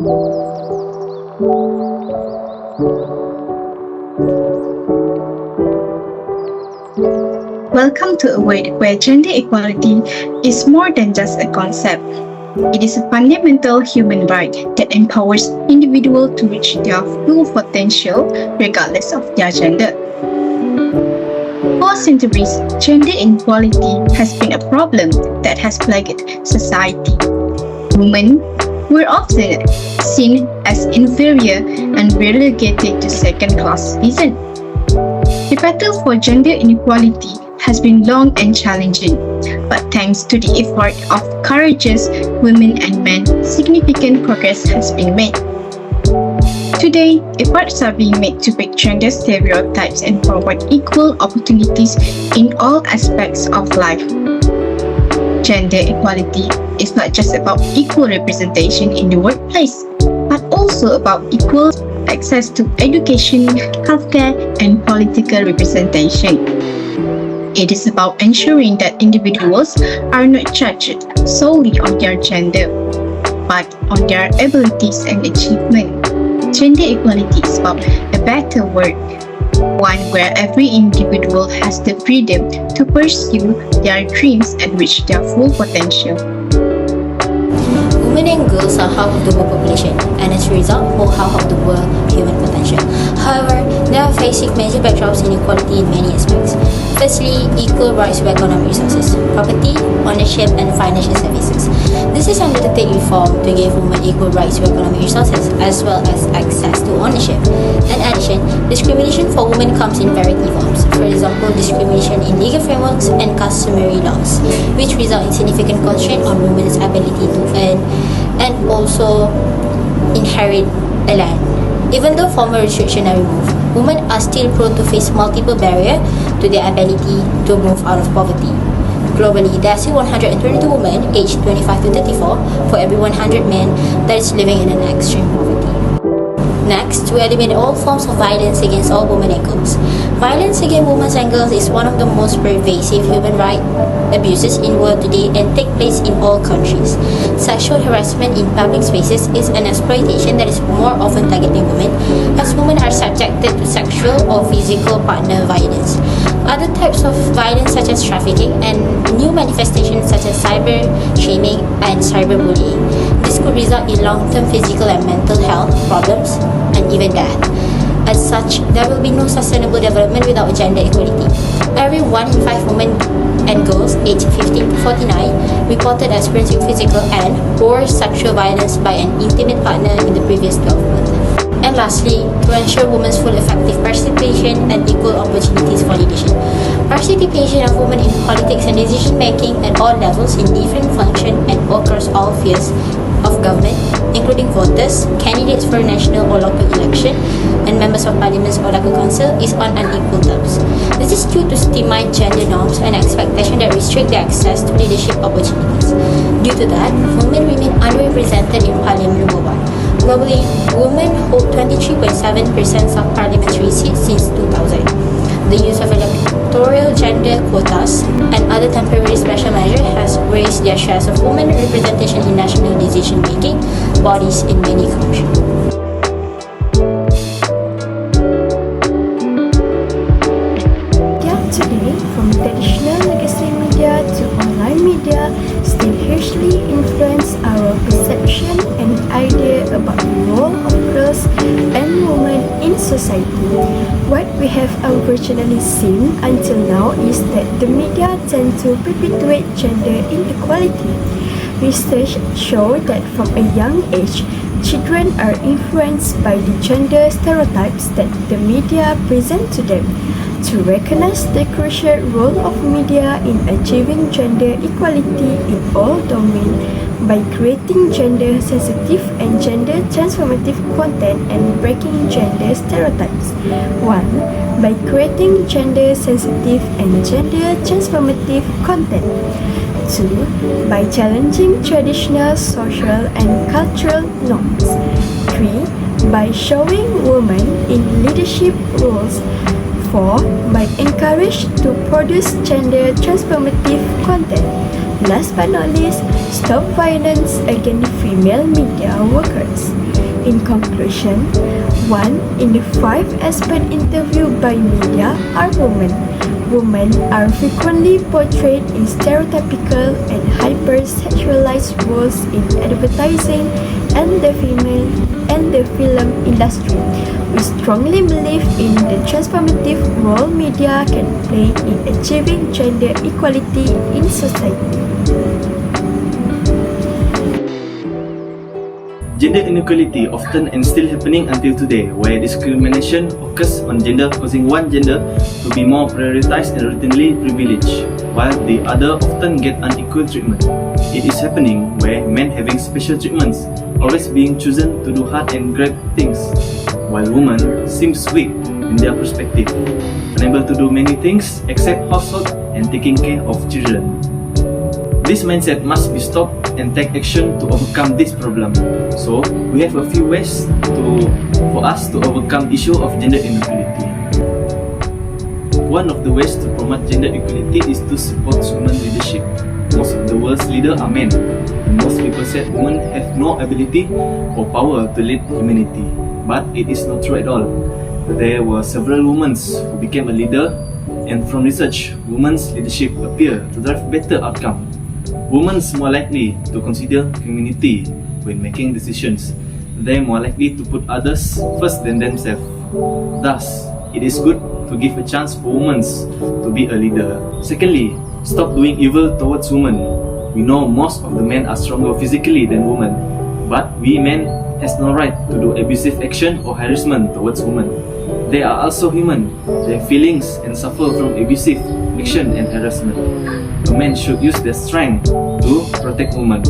Welcome to a world where gender equality is more than just a concept. It is a fundamental human right that empowers individuals to reach their full potential regardless of their gender. For centuries, gender inequality has been a problem that has plagued society. Women were often seen as inferior and relegated to second-class citizens. The battle for gender inequality has been long and challenging, but thanks to the effort of courageous women and men, significant progress has been made. Today, efforts are being made to break gender stereotypes and promote equal opportunities in all aspects of life. Gender equality is not just about equal representation in the workplace, but also about equal access to education, healthcare, and political representation. It is about ensuring that individuals are not judged solely on their gender, but on their abilities and achievement. Gender equality is about a better world, one where every individual has the freedom to pursue their dreams and reach their full potential. Women and girls are half of the world population, and as a result, hold half of the world human potential. However, they are facing major backdrops in inequality in many aspects. Firstly, equal rights to economic resources, property, ownership, and financial services. This is under the third reform to give women equal rights to economic resources as well as access to ownership. In addition, discrimination for women comes in variety forms. For example, discrimination in legal frameworks and customary laws, which result in significant constraint on women's ability to earn and also inherit a land. Even though formal restrictions are removed, women are still prone to face multiple barriers to their ability to move out of poverty. Globally, there are still 122 women aged 25 to 34 for every 100 men that is living in an extreme poverty. Next, to eliminate all forms of violence against all women and girls. Violence against women and girls is one of the most pervasive human rights abuses in the world today and take place in all countries. Sexual harassment in public spaces is an exploitation that is more often targeting women, as women are subjected to sexual or physical partner violence. Other types of violence such as trafficking and new manifestations such as cyber shaming and cyberbullying. This could result in long-term physical and mental health problems and even death. As such, there will be no sustainable development without gender equality. Every 1 in 5 women and girls aged 15 to 49 reported experiencing physical and or sexual violence by an intimate partner in the previous 12 months. And lastly, to ensure women's full effective participation and equal opportunities for leadership. Participation of women in politics and decision making at all levels in different functions and across all spheres of government, including voters, candidates for national or local election, and members of parliaments or local council, is on unequal terms. This is due to systemic gender norms and expectations that restrict their access to leadership opportunities. Due to that, women remain underrepresented in parliament worldwide. Globally, women hold 23.7% of parliamentary seats since 2000. The use of electoral gender quotas and other temporary special measures has raised the shares of women representation in national decision-making bodies in many countries. Today, from traditional legacy media to online media, still hugely influence our perception and idea about the role of girls and women in society. What we have unfortunately seen until now is that the media tend to perpetuate gender inequality. Research shows that from a young age, children are influenced by the gender stereotypes that the media present to them. To recognize the crucial role of media in achieving gender equality in all domains by creating gender-sensitive and gender-transformative content and breaking gender stereotypes. 1. By creating gender-sensitive and gender-transformative content. 2. By challenging traditional social and cultural norms. 3. By showing women in leadership roles. 4. By encouraged to produce gender transformative content. Last but not least, stop violence against female media workers. conclusion, 1. In the 5 aspects interviewed by media are women. Women are frequently portrayed in stereotypical and hyper-sexualized roles in advertising and the film industry. We strongly believe in the transformative role media can play in achieving gender equality in society. Gender inequality often and still happening until today, where discrimination occurs on gender, causing one gender to be more prioritized and routinely privileged, while the other often get unequal treatment. It is happening where men having special treatments, always being chosen to do hard and great things, while women seems weak in their perspective, unable to do many things except household and taking care of children. This mindset must be stopped and take action to overcome this problem. So, we have a few ways for us to overcome issue of gender inequality. One of the ways to promote gender equality is to support women leadership. Most of the world's leaders are men, and most people said women have no ability or power to lead humanity. But it is not true at all. There were several women who became a leader, and from research, women's leadership appear to drive better outcome. Women are more likely to consider community when making decisions. They are more likely to put others first than themselves. Thus, it is good to give a chance for women to be a leader. Secondly, stop doing evil towards women. We know most of the men are stronger physically than women, but we men has no right to do abusive action or harassment towards women. They are also human. They have feelings and suffer from abusive action and harassment. A man should use their strength to protect women.